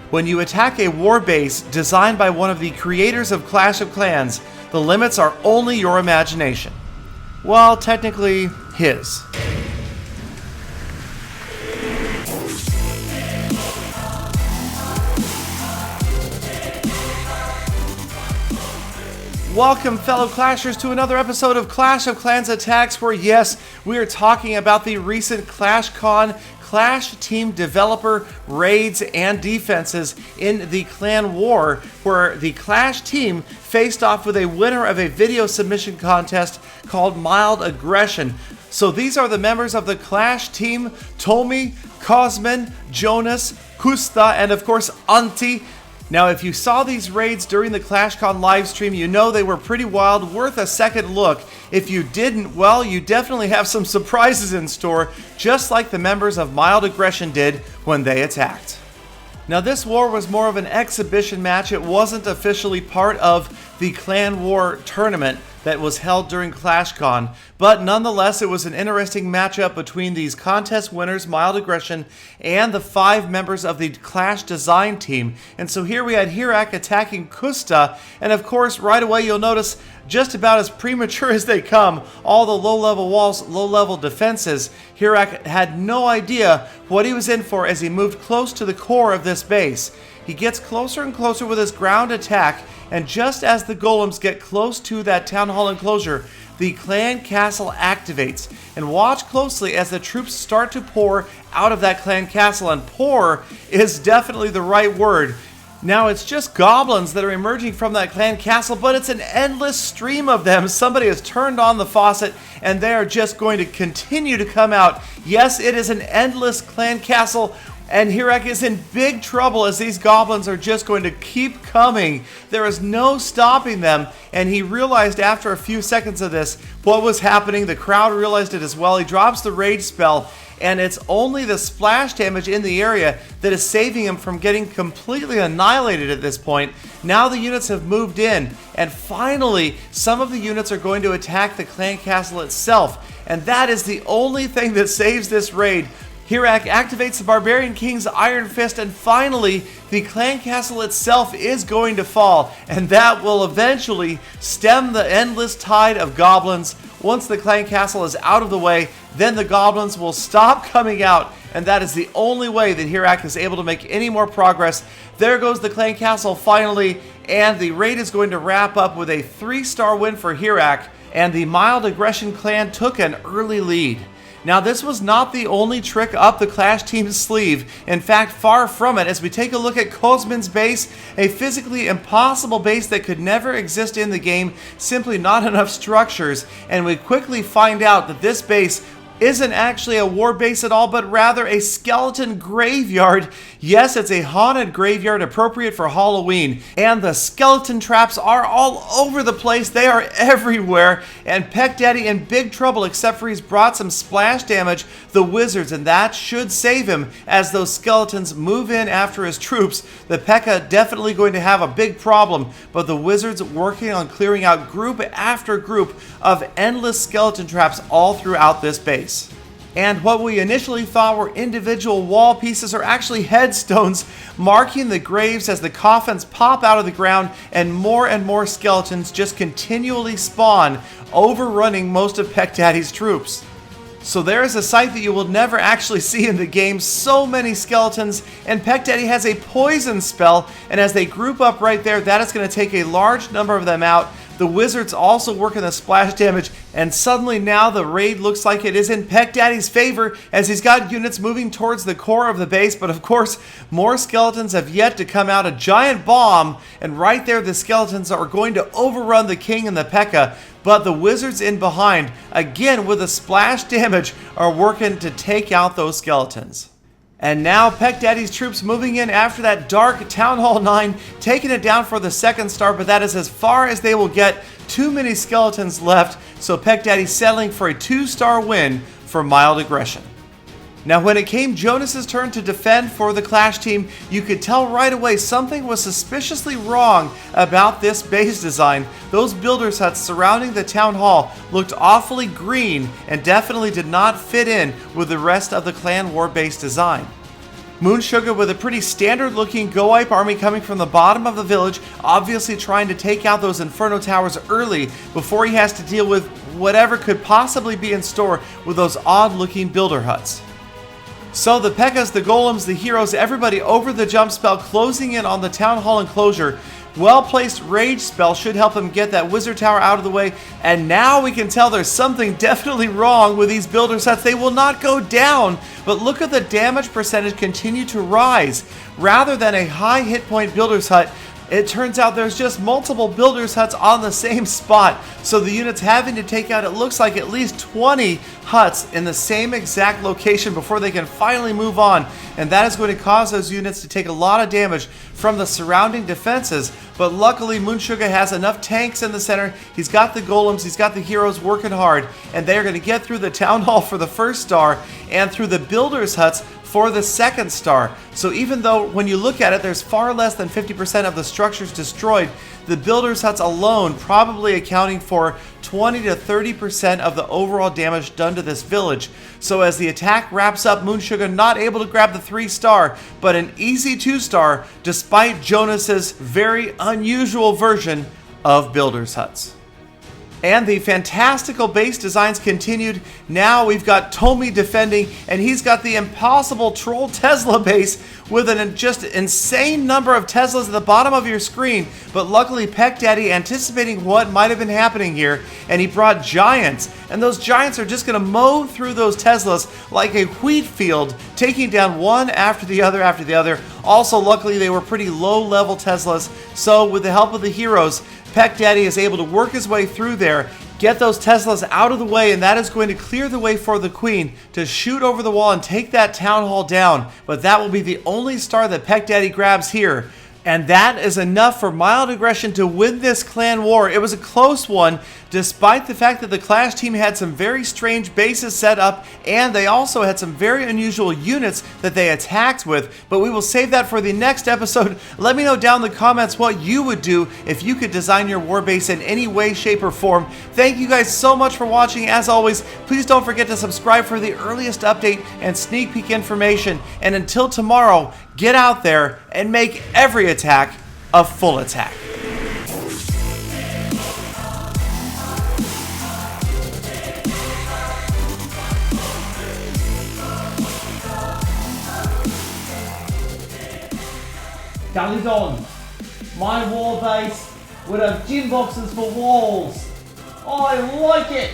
When you attack a war base designed by one of the creators of Clash of Clans, the limits are only your imagination. Well, technically, his. Welcome, fellow Clashers, to another episode of Clash of Clans Attacks, where, yes, we are talking about the recent ClashCon Clash Team developer raids and defenses in the Clan War, where the Clash team faced off with a winner of a video submission contest called Mild Aggression. So these are the members of the Clash team: Tomi, Cosmin, Jonas, Kusta, and of course Antti. Now, if you saw these raids during the ClashCon livestream, you know they were pretty wild, worth a second look. If you didn't, well, you definitely have some surprises in store, just like the members of Mild Aggression did when they attacked. Now, this war was more of an exhibition match. It wasn't officially part of the Clan War tournament that was held during ClashCon, but nonetheless, it was an interesting matchup between these contest winners, Mild Aggression, and the 5 members of the Clash design team. And so here we had Hirak attacking Kusta, and of course, right away you'll notice, just about as premature as they come, all the low-level walls, low-level defenses. Hirak had no idea what he was in for as he moved close to the core of this base. He gets closer and closer with his ground attack, and just as the golems get close to that town hall enclosure, the clan castle activates. And watch closely as the troops start to pour out of that clan castle, and pour is definitely the right word. Now, it's just goblins that are emerging from that clan castle, but it's an endless stream of them. Somebody has turned on the faucet, and they are just going to continue to come out. Yes, it is an endless clan castle, and Hirak is in big trouble as these goblins are just going to keep coming. There is no stopping them, and he realized after a few seconds of this what was happening. The crowd realized it as well. He drops the rage spell, and it's only the splash damage in the area that is saving him from getting completely annihilated at this point. Now the units have moved in, and finally some of the units are going to attack the clan castle itself, and that is the only thing that saves this raid. Hirak activates the Barbarian King's Iron Fist, and finally the clan castle itself is going to fall, and that will eventually stem the endless tide of goblins. Once the clan castle is out of the way, then the goblins will stop coming out, and that is the only way that Hirak is able to make any more progress. There goes the clan castle finally, and the raid is going to wrap up with a 3-star win for Hirak, and the Mild Aggression clan took an early lead. Now, this was not the only trick up the Clash team's sleeve. In fact, far from it, as we take a look at Cosmin's base, a physically impossible base that could never exist in the game, simply not enough structures, and we quickly find out that this base isn't actually a war base at all, but rather a skeleton graveyard. Yes, it's a haunted graveyard appropriate for Halloween, and the skeleton traps are all over the place. They are everywhere, and Peck Daddy in big trouble, except for he's brought some splash damage, the wizards, and that should save him as those skeletons move in after his troops. The P.E.K.K.A. definitely going to have a big problem, but the wizards working on clearing out group after group of endless skeleton traps all throughout this base. And what we initially thought were individual wall pieces are actually headstones marking the graves as the coffins pop out of the ground, and more skeletons just continually spawn, overrunning most of Peck Daddy's troops. So there is a sight that you will never actually see in the game. So many skeletons, and Peck Daddy has a poison spell, and as they group up right there, that is going to take a large number of them out. The wizards also working the splash damage, and suddenly now the raid looks like it is in Peck Daddy's favor as he's got units moving towards the core of the base, but of course more skeletons have yet to come out. A giant bomb, and right there the skeletons are going to overrun the king and the P.E.K.K.A. But the wizards in behind, again with the splash damage, are working to take out those skeletons. And now Peck Daddy's troops moving in after that dark Town Hall 9, taking it down for the 2nd star, but that is as far as they will get. Too many skeletons left, so Peck Daddy settling for a 2-star win for Mild Aggression. Now, when it came Jonas's turn to defend for the Clash team, you could tell right away something was suspiciously wrong about this base design. Those builders' huts surrounding the town hall looked awfully green and definitely did not fit in with the rest of the Clan War base design. Moon Sugar with a pretty standard looking Go-Wipe army coming from the bottom of the village, obviously trying to take out those Inferno Towers early before he has to deal with whatever could possibly be in store with those odd looking builder huts. So the P.E.K.K.A.s, the Golems, the heroes, everybody over the jump spell, closing in on the Town Hall enclosure. Well-placed Rage spell should help him get that Wizard Tower out of the way, and now we can tell there's something definitely wrong with these builder sets. They will not go down, but look at the damage percentage continue to rise. Rather than a high hit point builder's hut, it turns out there's just multiple builders huts on the same spot, so the unit's having to take out, it looks like, at least 20 huts in the same exact location before they can finally move on, and that is going to cause those units to take a lot of damage from the surrounding defenses. But luckily Moon Sugar has enough tanks in the center, he's got the golems, he's got the heroes working hard, and they're going to get through the town hall for the first star and through the builders huts for the second star. So even though when you look at it there's far less than 50% of the structures destroyed, the builders huts alone probably accounting for 20 to 30% of the overall damage done to this village. So as the attack wraps up, Moon Sugar not able to grab the 3-star, but an easy 2-star despite Jonas's very unusual version of builders huts. And the fantastical base designs continued. Now we've got Tomy defending, and he's got the impossible Troll Tesla base with an just insane number of Teslas at the bottom of your screen. But luckily Peck Daddy anticipating what might have been happening here, and he brought Giants, and those Giants are just going to mow through those Teslas like a wheat field, taking down one after the other after the other. Also, luckily they were pretty low level Teslas, so with the help of the heroes, Peck Daddy is able to work his way through there, get those Teslas out of the way, and that is going to clear the way for the Queen to shoot over the wall and take that town hall down. But that will be the only star that Peck Daddy grabs here. And that is enough for Mild Aggression to win this clan war. It was a close one, despite the fact that the Clash team had some very strange bases set up, and they also had some very unusual units that they attacked with. But we will save that for the next episode. Let me know down in the comments what you would do if you could design your war base in any way, shape, or form. Thank you guys so much for watching. As always, please don't forget to subscribe for the earliest update and sneak peek information. And until tomorrow, get out there and make every attack a full attack. Galadon, my war base would have gym boxes for walls. I like it.